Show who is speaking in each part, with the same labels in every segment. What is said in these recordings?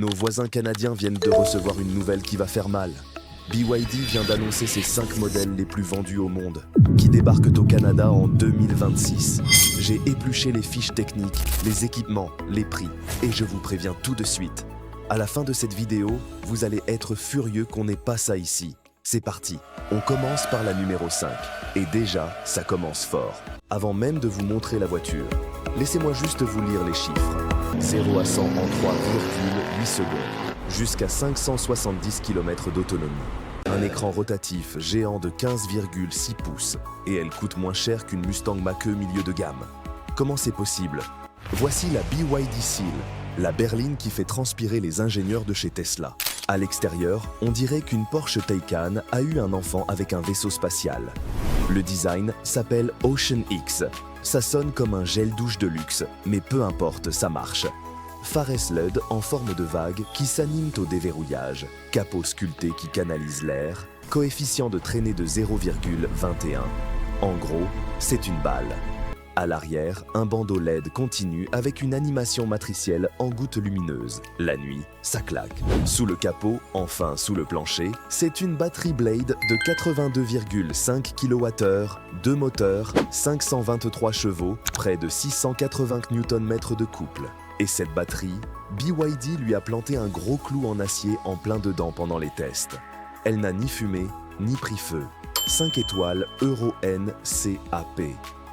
Speaker 1: Nos voisins canadiens viennent de recevoir une nouvelle qui va faire mal. BYD vient d'annoncer ses 5 modèles les plus vendus au monde, qui débarquent au Canada en 2026. J'ai épluché les fiches techniques, les équipements, les prix, et je vous préviens tout de suite. À la fin de cette vidéo, vous allez être furieux qu'on n'ait pas ça ici. C'est parti, on commence par la numéro 5. Et déjà, ça commence fort. Avant même de vous montrer la voiture, laissez-moi juste vous lire les chiffres. 0 à 100 en 3,8 secondes, jusqu'à 570 km d'autonomie. Un écran rotatif géant de 15,6 pouces, et elle coûte moins cher qu'une Mustang Mach-E milieu de gamme. Comment c'est possible? Voici la BYD Seal, la berline qui fait transpirer les ingénieurs de chez Tesla. À l'extérieur, on dirait qu'une Porsche Taycan a eu un enfant avec un vaisseau spatial. Le design s'appelle Ocean X. Ça sonne comme un gel douche de luxe, mais peu importe, ça marche. Phares LED en forme de vague qui s'animent au déverrouillage, capot sculpté qui canalise l'air, coefficient de traînée de 0,21. En gros, c'est une balle. À l'arrière, un bandeau LED continu avec une animation matricielle en gouttes lumineuses. La nuit, ça claque. Sous le capot, enfin sous le plancher, c'est une batterie Blade de 82,5 kWh, 2 moteurs, 523 chevaux, près de 680 Nm de couple. Et cette batterie, BYD lui a planté un gros clou en acier en plein dedans pendant les tests. Elle n'a ni fumé, ni pris feu. 5 étoiles Euro NCAP.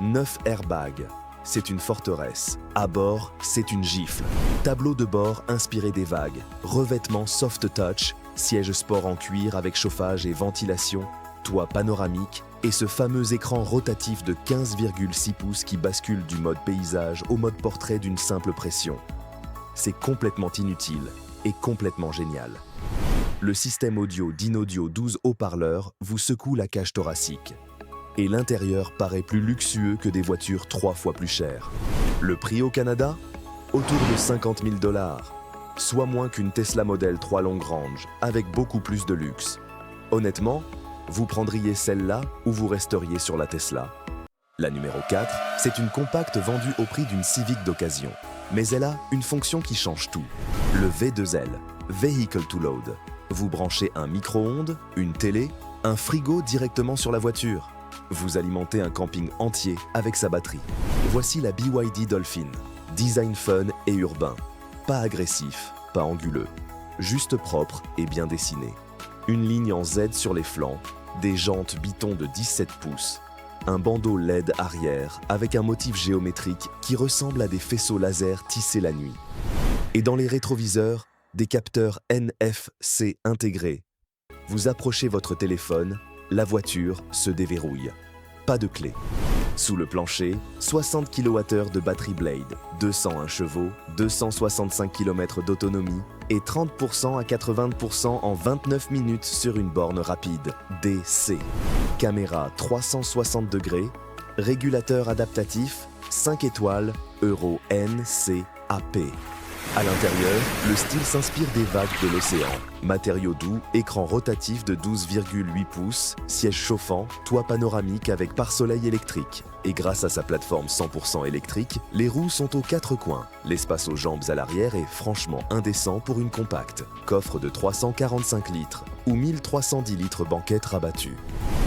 Speaker 1: 9 airbags. C'est une forteresse. À bord, c'est une gifle. Tableau de bord inspiré des vagues. Revêtement soft touch, siège sport en cuir avec chauffage et ventilation, toit panoramique et ce fameux écran rotatif de 15,6 pouces qui bascule du mode paysage au mode portrait d'une simple pression. C'est complètement inutile et complètement génial. Le système audio d'InAudio 12 haut-parleurs vous secoue la cage thoracique. Et l'intérieur paraît plus luxueux que des voitures 3 fois plus chères. Le prix au Canada? Autour de 50 000 $, soit moins qu'une Tesla Model 3 Long Range, avec beaucoup plus de luxe. Honnêtement, vous prendriez celle-là ou vous resteriez sur la Tesla? La numéro 4, c'est une compacte vendue au prix d'une Civic d'occasion. Mais elle a une fonction qui change tout. Le V2L, Vehicle to Load. Vous branchez un micro-ondes, une télé, un frigo directement sur la voiture. Vous alimentez un camping entier avec sa batterie. Voici la BYD Dolphin. Design fun et urbain. Pas agressif, pas anguleux. Juste propre et bien dessiné. Une ligne en Z sur les flancs, des jantes Biton de 17 pouces, un bandeau LED arrière avec un motif géométrique qui ressemble à des faisceaux laser tissés la nuit. Et dans les rétroviseurs, des capteurs NFC intégrés. Vous approchez votre téléphone, la voiture se déverrouille. Pas de clé. Sous le plancher, 60 kWh de batterie Blade, 201 chevaux, 265 km d'autonomie et 30% à 80% en 29 minutes sur une borne rapide, DC. Caméra 360 degrés, régulateur adaptatif, 5 étoiles, Euro NCAP. À l'intérieur, le style s'inspire des vagues de l'océan. Matériaux doux, écran rotatif de 12,8 pouces, siège chauffant, toit panoramique avec pare-soleil électrique. Et grâce à sa plateforme 100% électrique, les roues sont aux 4 coins. L'espace aux jambes à l'arrière est franchement indécent pour une compacte. Coffre de 345 litres ou 1310 litres banquette rabattue.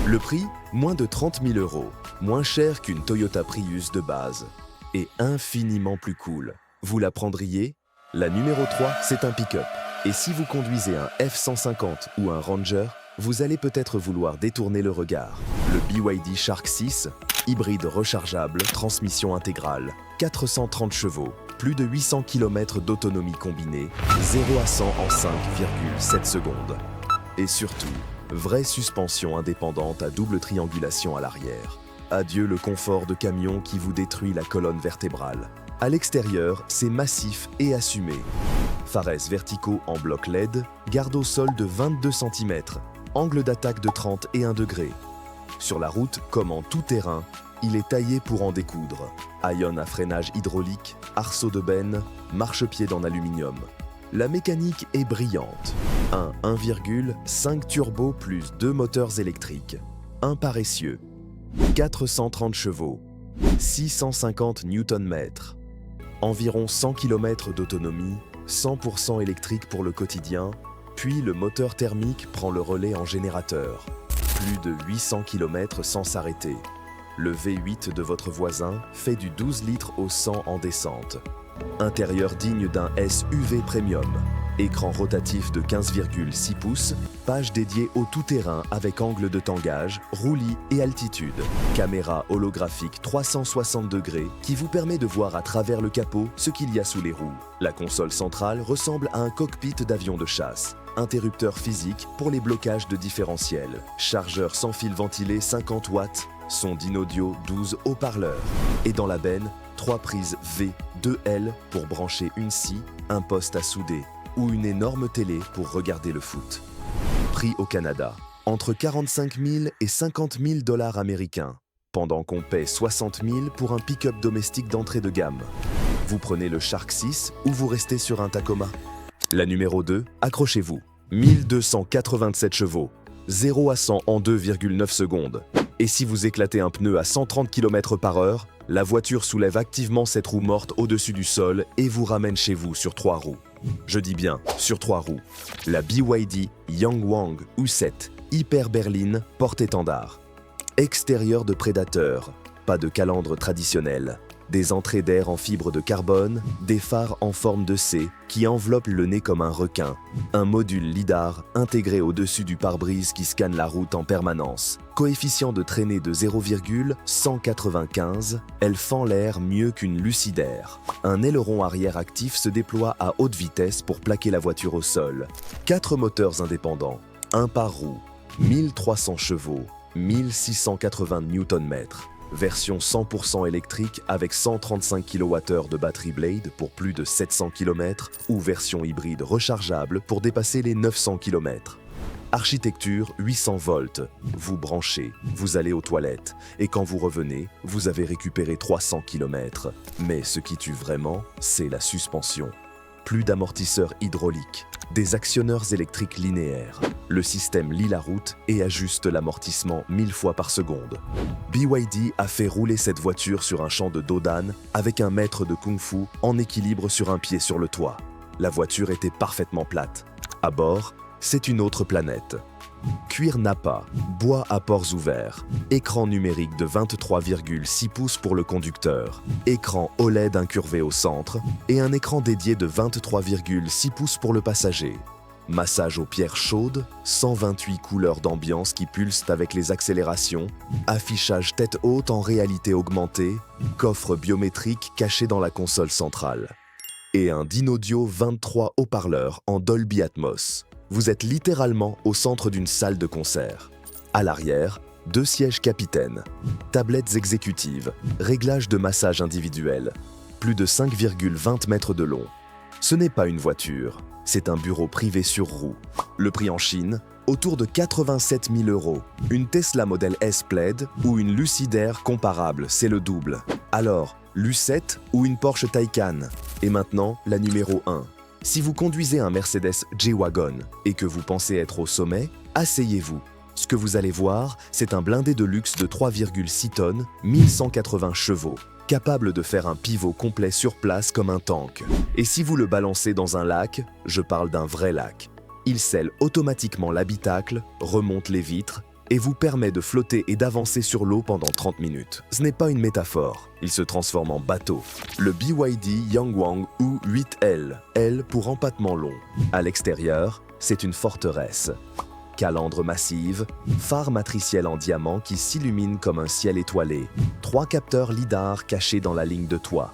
Speaker 1: Le prix, moins de 30 000 €. Moins cher qu'une Toyota Prius de base. Et infiniment plus cool. Vous la prendriez? La numéro 3, c'est un pick-up. Et si vous conduisez un F-150 ou un Ranger, vous allez peut-être vouloir détourner le regard. Le BYD Shark 6, hybride rechargeable, transmission intégrale, 430 chevaux, plus de 800 km d'autonomie combinée, 0 à 100 en 5,7 secondes. Et surtout, vraie suspension indépendante à double triangulation à l'arrière. Adieu le confort de camion qui vous détruit la colonne vertébrale. À l'extérieur, c'est massif et assumé. Phares verticaux en bloc LED, garde au sol de 22 cm, angle d'attaque de 31 degrés. Sur la route, comme en tout terrain, il est taillé pour en découdre. Ion à freinage hydraulique, arceau de benne, marchepied en aluminium. La mécanique est brillante. Un 1,5 turbo plus 2 moteurs électriques. Un paressieux. 430 chevaux. 650 Nm. Environ 100 km d'autonomie 100% électrique pour le quotidien, puis le moteur thermique prend le relais en générateur. Plus de 800 km sans s'arrêter. Le V8 de votre voisin fait du 12 litres au 100 en descente. Intérieur digne d'un SUV Premium. Écran rotatif de 15,6 pouces, page dédiée au tout-terrain avec angle de tangage, roulis et altitude. Caméra holographique 360 degrés qui vous permet de voir à travers le capot ce qu'il y a sous les roues. La console centrale ressemble à un cockpit d'avion de chasse. Interrupteur physique pour les blocages de différentiel. Chargeur sans fil ventilé 50 watts. Son d'in-audio 12 haut-parleurs. Et dans la benne, 3 prises V, 2 L pour brancher une scie, un poste à souder ou une énorme télé pour regarder le foot. Prix au Canada, entre 45 000 et 50 000 dollars américains, pendant qu'on paie 60 000 pour un pick-up domestique d'entrée de gamme. Vous prenez le Shark 6 ou vous restez sur un Tacoma. La numéro 2, accrochez-vous, 1287 chevaux, 0 à 100 en 2,9 secondes. Et si vous éclatez un pneu à 130 km/h, la voiture soulève activement cette roue morte au-dessus du sol et vous ramène chez vous sur 3 roues. Je dis bien, sur 3 roues. La BYD Yangwang U7 Hyper Berline porte-étendard. Extérieur de prédateur, pas de calandre traditionnel. Des entrées d'air en fibre de carbone, des phares en forme de C qui enveloppent le nez comme un requin. Un module lidar intégré au-dessus du pare-brise qui scanne la route en permanence. Coefficient de traînée de 0,195, elle fend l'air mieux qu'une Lucidaire. Un aileron arrière actif se déploie à haute vitesse pour plaquer la voiture au sol. 4 moteurs indépendants, un par roue, 1300 chevaux, 1680 Nm. Version 100% électrique avec 135 kWh de batterie Blade pour plus de 700 km ou version hybride rechargeable pour dépasser les 900 km. Architecture 800 volts. Vous branchez, vous allez aux toilettes et quand vous revenez, vous avez récupéré 300 km. Mais ce qui tue vraiment, c'est la suspension. Plus d'amortisseurs hydrauliques, des actionneurs électriques linéaires. Le système lit la route et ajuste l'amortissement 1000 fois par seconde. BYD a fait rouler cette voiture sur un champ de dos d'âne avec un maître de kung-fu en équilibre sur un pied sur le toit. La voiture était parfaitement plate. À bord, c'est une autre planète. Cuir Nappa, bois à ports ouverts, écran numérique de 23,6 pouces pour le conducteur, écran OLED incurvé au centre et un écran dédié de 23,6 pouces pour le passager. Massage aux pierres chaudes, 128 couleurs d'ambiance qui pulsent avec les accélérations, affichage tête haute en réalité augmentée, coffre biométrique caché dans la console centrale. Et un d'in-audio 23 haut-parleurs en Dolby Atmos. Vous êtes littéralement au centre d'une salle de concert. À l'arrière, 2 sièges capitaines, tablettes exécutives, réglages de massage individuel, plus de 5,20 mètres de long. Ce n'est pas une voiture, c'est un bureau privé sur roue. Le prix en Chine, autour de 87 000 €. Une Tesla Model S Plaid ou une Lucidaire comparable, c'est le double. Alors, l'U7 ou une Porsche Taycan. Et maintenant, la numéro 1. Si vous conduisez un Mercedes G-Wagon et que vous pensez être au sommet, asseyez-vous. Ce que vous allez voir, c'est un blindé de luxe de 3,6 tonnes, 1180 chevaux, capable de faire un pivot complet sur place comme un tank. Et si vous le balancez dans un lac, je parle d'un vrai lac. Il scelle automatiquement l'habitacle, remonte les vitres et vous permet de flotter et d'avancer sur l'eau pendant 30 minutes. Ce n'est pas une métaphore, il se transforme en bateau. Le BYD Yangwang U8L, L pour empattement long. À l'extérieur, c'est une forteresse. Calandre massive, phare matriciel en diamant qui s'illumine comme un ciel étoilé, 3 capteurs lidar cachés dans la ligne de toit.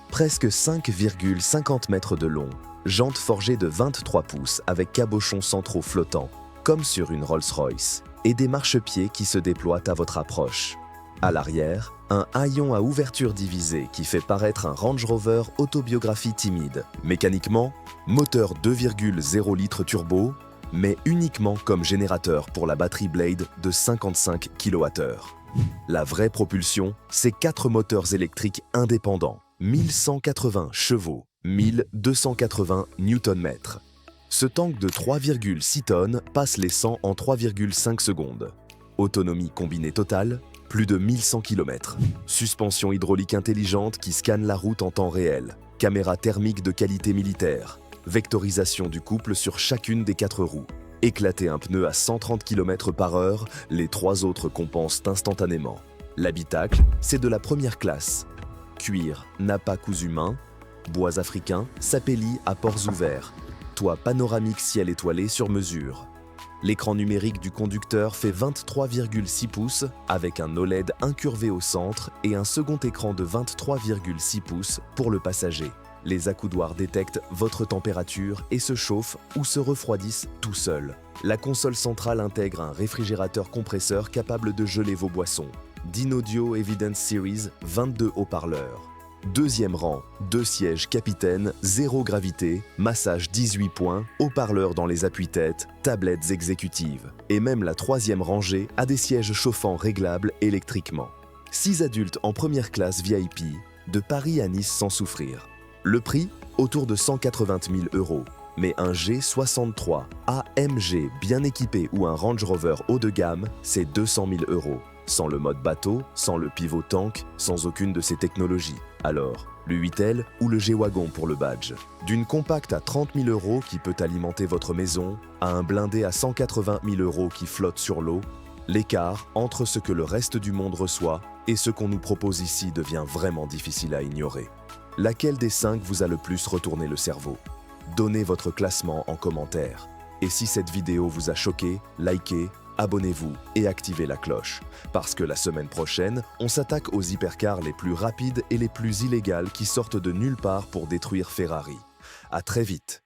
Speaker 1: Presque 5,50 mètres de long, jantes forgées de 23 pouces avec cabochons centraux flottants, comme sur une Rolls-Royce, et des marchepieds qui se déploient à votre approche. À l'arrière, un haillon à ouverture divisée qui fait paraître un Range Rover autobiographie timide. Mécaniquement, moteur 2,0 litres turbo, mais uniquement comme générateur pour la batterie Blade de 55 kWh. La vraie propulsion, c'est 4 moteurs électriques indépendants, 1180 chevaux, 1280 Nm. Ce tank de 3,6 tonnes passe les 100 en 3,5 secondes. Autonomie combinée totale, plus de 1100 km. Suspension hydraulique intelligente qui scanne la route en temps réel. Caméra thermique de qualité militaire. Vectorisation du couple sur chacune des 4 roues. Éclater un pneu à 130 km/h, les 3 autres compensent instantanément. L'habitacle, c'est de la première classe. Cuir, nappa cousu main. Bois africain, sapelli à ports ouverts. Toit panoramique ciel étoilé sur mesure. L'écran numérique du conducteur fait 23,6 pouces avec un OLED incurvé au centre et un second écran de 23,6 pouces pour le passager. Les accoudoirs détectent votre température et se chauffent ou se refroidissent tout seuls. La console centrale intègre un réfrigérateur compresseur capable de geler vos boissons. Dynaudio Evidence Series, 22 haut-parleurs. Deuxième rang, 2 sièges capitaine, 0 gravité, massage 18 points, haut-parleurs dans les appuis-têtes, tablettes exécutives. Et même la 3e rangée a des sièges chauffants réglables électriquement. 6 adultes en première classe VIP, de Paris à Nice sans souffrir. Le prix, autour de 180 000 €. Mais un G63 AMG bien équipé ou un Range Rover haut de gamme, c'est 200 000 €. Sans le mode bateau, sans le pivot tank, sans aucune de ces technologies. Alors, le 8L ou le G-Wagon pour le badge. D'une compacte à 30 000 € qui peut alimenter votre maison, à un blindé à 180 000 € qui flotte sur l'eau, l'écart entre ce que le reste du monde reçoit et ce qu'on nous propose ici devient vraiment difficile à ignorer. Laquelle des 5 vous a le plus retourné le cerveau? Donnez votre classement en commentaire. Et si cette vidéo vous a choqué, likez, abonnez-vous et activez la cloche. Parce que la semaine prochaine, on s'attaque aux hypercars les plus rapides et les plus illégales qui sortent de nulle part pour détruire Ferrari. À très vite.